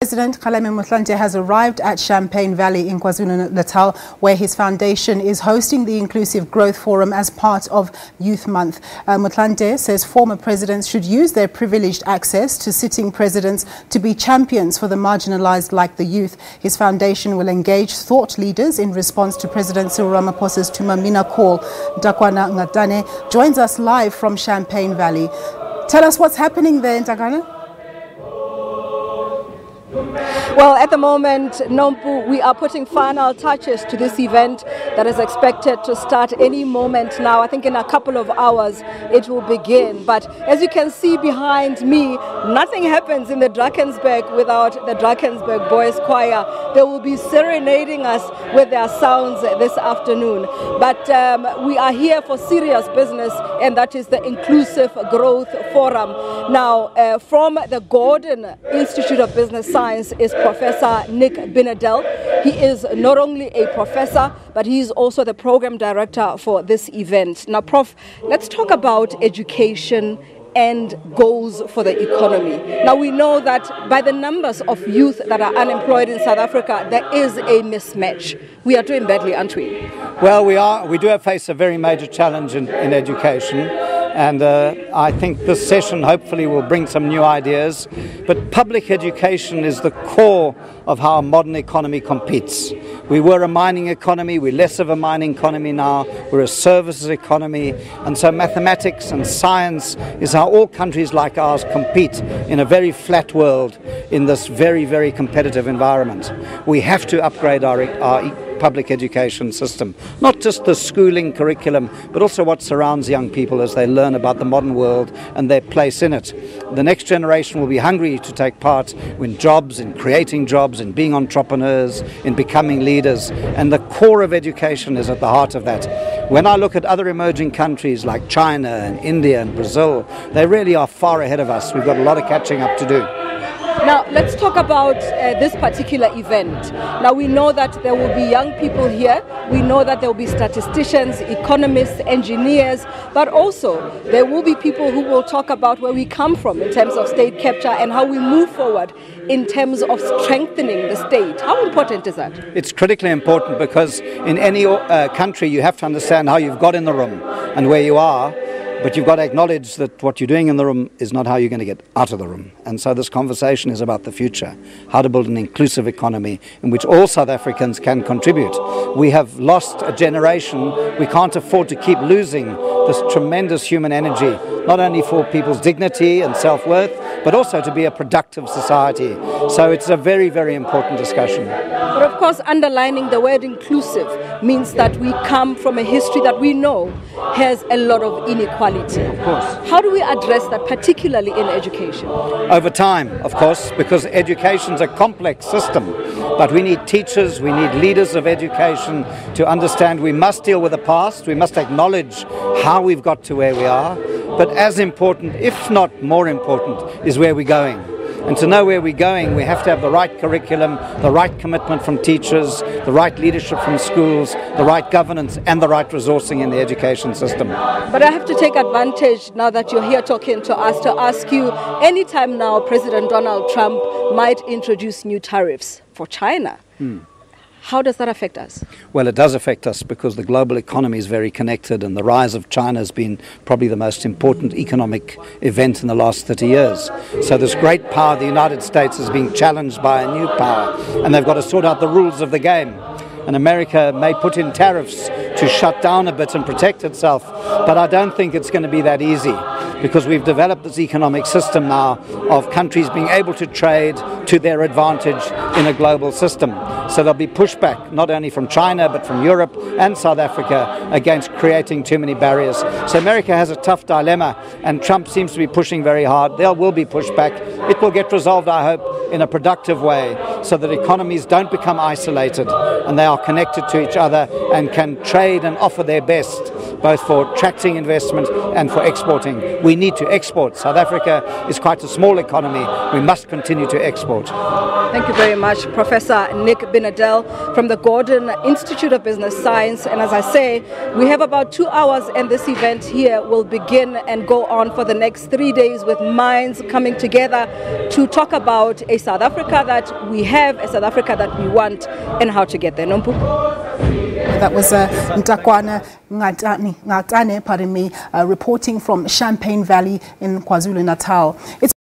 President Kgalema Motlanthe has arrived at Champagne Valley in KwaZulu-Natal, where his foundation is hosting the Inclusive Growth Forum as part of Youth Month. Motlanthe says former presidents should use their privileged access to sitting presidents to be champions for the marginalised like the youth. His foundation will engage thought leaders in response to President Cyril Ramaphosa's Mina call. Nthakoana Ngatane joins us live from Champagne Valley. Tell us what's happening there, Nthakoana. Well, at the moment, Nompu, we are putting final touches to this event that is expected to start any moment now. I think in a couple of hours it will begin. But as you can see behind me, nothing happens in the Drakensberg without the Drakensberg Boys Choir. They will be serenading us with their sounds this afternoon. But we are here for serious business, and that is the Inclusive Growth Forum. Now, from the Gordon Institute of Business Science is Professor Nick Binadel. He is not only a professor, but he is also the program director for this event. Now, Prof, let's talk about education and goals for the economy. Now, we know that by the numbers of youth that are unemployed in South Africa, there is a mismatch. We are doing badly, aren't we? Well, we do face a very major challenge in education. And I think this session hopefully will bring some new ideas. But public education is the core of how a modern economy competes. We were a mining economy, we're less of a mining economy now, we're a services economy. And so mathematics and science is how all countries like ours compete in a very flat world in this very, very competitive environment. We have to upgrade our public education system, not just the schooling curriculum, but also what surrounds young people as they learn about the modern world and their place in it. The next generation will be hungry to take part in jobs, in creating jobs, in being entrepreneurs, in becoming leaders, and the core of education is at the heart of that. When I look at other emerging countries like China and India and Brazil, they really are far ahead of us. We've got a lot of catching up to do. Now, let's talk about this particular event. Now, we know that there will be young people here. We know that there will be statisticians, economists, engineers, but also there will be people who will talk about where we come from in terms of state capture and how we move forward in terms of strengthening the state. How important is that? It's critically important because in any country you have to understand how you've got in the room and where you are. But you've got to acknowledge that what you're doing in the room is not how you're going to get out of the room. And so this conversation is about the future, how to build an inclusive economy in which all South Africans can contribute. We have lost a generation. We can't afford to keep losing this tremendous human energy, not only for people's dignity and self-worth, but also to be a productive society. So it's a very, very important discussion. But of course, underlining the word inclusive means that we come from a history that we know has a lot of inequality. Of course. How do we address that, particularly in education? Over time, of course, because education's a complex system. But we need teachers, we need leaders of education to understand we must deal with the past, we must acknowledge how we've got to where we are. But as important, if not more important, is where we're going. And to know where we're going, we have to have the right curriculum, the right commitment from teachers, the right leadership from schools, the right governance and the right resourcing in the education system. But I have to take advantage now that you're here talking to us to ask you, anytime now President Donald Trump might introduce new tariffs for China. How does that affect us? Well, it does affect us because the global economy is very connected and the rise of China has been probably the most important economic event in the last 30 years. So this great power, the United States, is being challenged by a new power and they've got to sort out the rules of the game. And America may put in tariffs to shut down a bit and protect itself, but I don't think it's going to be that easy because we've developed this economic system now of countries being able to trade to their advantage in a global system. So there'll be pushback not only from China but from Europe and South Africa against creating too many barriers. So America has a tough dilemma and Trump seems to be pushing very hard. There will be pushback. It will get resolved, I hope, in a productive way so that economies don't become isolated and they are connected to each other and can trade and offer their best both for attracting investment and for exporting. We need to export. South Africa is quite a small economy. We must continue to export. Thank you very much, Professor Nick Binadel from the Gordon Institute of Business Science. And as I say, we have about 2 hours, and this event here will begin and go on for the next 3 days with minds coming together to talk about a South Africa that we have, a South Africa that we want, and how to get there. Nompu? That was Nthakoana Ngatane, reporting from Champagne Valley in KwaZulu-Natal.